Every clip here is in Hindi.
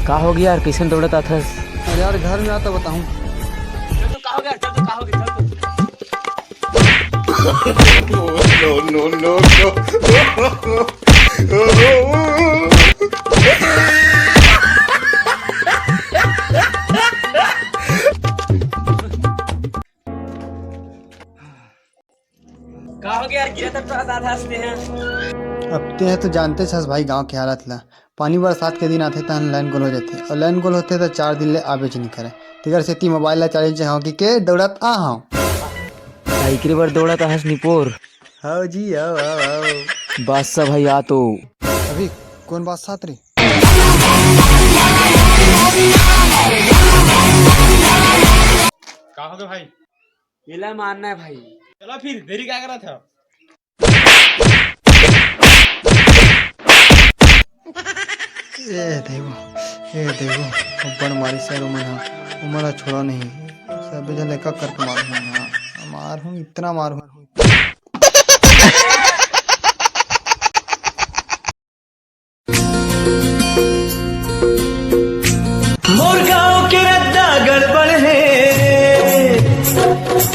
का हो गया यार, कैसे दौड़ता था? अरे यार घर में आता बताऊं। का हो गया यार, गिरा था तो आधा हंसते हैं। अब ते तो जानते छस भाई गांव के हालत ला। पानी बरसात के दिन आते तो लाइन गोल हो जाते और लाइन गोल होते तो 4 दिन ले आबे नहीं करे। तिगर सेती मोबाइल ला चार्ज हो कि के दौड़त आ हां। साइकिल पर दौड़ा था हंस निपोर। हां जी आओ। बस सब भाई आ तो अभी कौन बात साथ रे? का हो गया भाई? मिला मारना है भाई। चलो फिर देरी क्या करा था? देखो ऊपर मारी सर उमरा छोड़ा नहीं सब जन लेका करके मार हूं इतना मार हूं। मोर गाँव के रद्दा गड़बड़ है,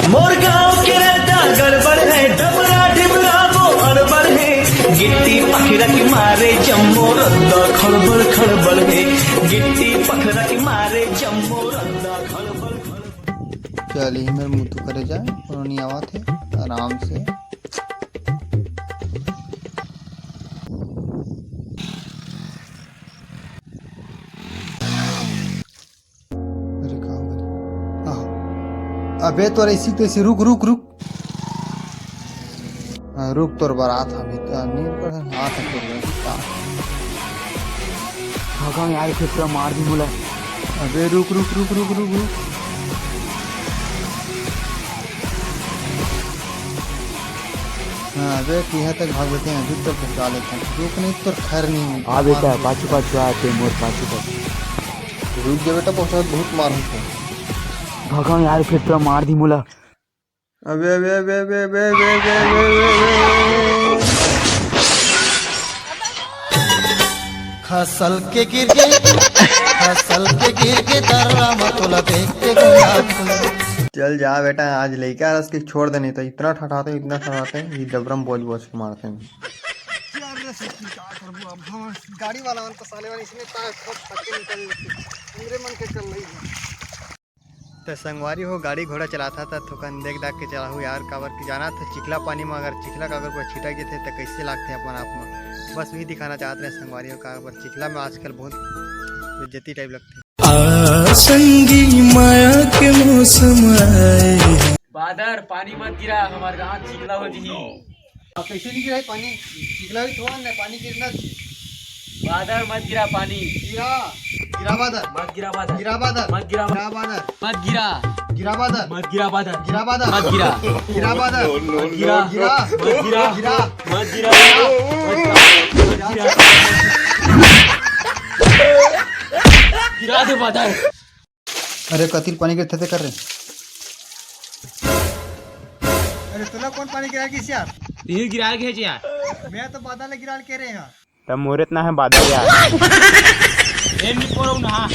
मोर गाँव के रद्दा गड़बड़ है, डबरा डिबरा वो अड़बड़ है, गिट्टी पखरा की मारे जम्मो रद्दा खड़बड़ खड़बड़ है, गिट्टी पखरा की मारे जम्मो रद्दा खड़बड़ खड़बड़। चल ही मेरे मुंह तो करे जाए पुरानी आवाज है आराम से। अबे तो ऐसी तैसी रुक रुक रुक रुक तोर बारात अभी तो नीर पर हाथ तो भगवान यार फिर मार दी बोला। अबे रुक रुक रुक रुक रुक रुक हाँ अबे यहाँ तक भाग लेते हैं अभी तो पहुँचा लेते हैं रुक नहीं तो खैर नहीं। आ बेटा पाछू पाछू आते मोर पाछू पाछू। रुक जा बेटा पहुँचा बहुत मार हूँ। भगवान यार फिर तो मार दी बोला। अबे अबे अबे अबे अबे अबे अबे अबे खसल के गिर के दर्रा मतला देख के चल जा बेटा आज लेके आ के छोड़ दे नहीं तो इतना ठठाते ये डबरम बोझ बोझ के मारते हैं। गाड़ी वाला मन तो साले वाला इसमें निकल मेरे मन के चल रही है तो संगवारी हो गाड़ी घोड़ा चलाता था थोकन देख दाख के चला यार काबर की जाना था चिखला पानी में अगर चिखला का अगर कोई छिटक गए थे तो कैसे लागते अपन आप में बस वही दिखाना चाहते हैं संगवारी हो काबर चिखला में आजकल बहुत बेइज्जती टाइप लगती है। संगी माया के मौसम आए बादर पानी मत गिरा हमारे गाँव चिखला हो जी। कैसे नहीं गिरा पानी चिखला भी थोड़ा नहीं पानी गिरना बादर मत गिरा पानी। गिरा बादर मत गिरा बादर। गिरा बादर मत गिरा बादर मत गिरा। गिरा बादर मत गिरा बादर। गिरा बादर मत गिरा। गिरा बादर गिरा गिरा मत गिरा। गिरा मत गिरा। गिरा दे बादर। अरे कतिल पानी के थे कर रहे। अरे तुला कौन पानी गिरा किस यार? ये गिरा के यार मैं तो बादल गिरा के रहे हैं। तब मोरे इतना है बादल यार। ए नहीं पोरो ना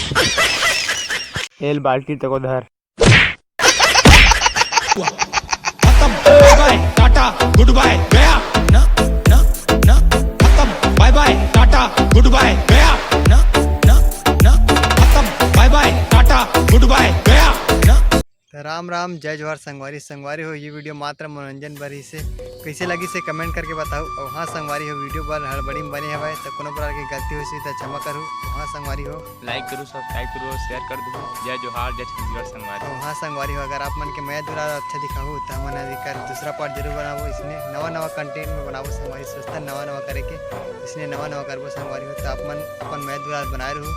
एल बाल्टी तक धर। बाय टाटा गुड बाय गया ना ना ना खत्म bye bye tata goodbye गया ना ना ना खत्म bye bye tata goodbye गया ना। राम राम जय जोहार संगवारी हो ये वीडियो मात्र मनोरंजन भरी से कैसे लगी से कमेंट करके बताओ। और हाँ संगवारी हो वीडियो पर हड़बड़ी में बने हवा तो कोनो प्रकार की गलती हो तो क्षमा करूँ। हाँ संगवारी हो लाइक करो सब्सक्राइब करो शेयर कर दो। जय जोहार जय छत्तीसगढ़ संगवारी। और हाँ संगवारी हो अगर आप मन के मैं दूरा अच्छा दिखाऊँ तो हम अधिकार दूसरा पार्ट जरूर बनाओ। इसमें नवा कंटेंट में बनाओ संगवारी सोचता नवा करे के इसने नवा करबो संगवारी हो तो आप मन अपन मैं दूरा बनाए रहूँ।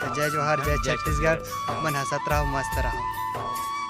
तो जय जोहार जय छत्तीसगढ़ मन हंसत रहो मस्त रहो।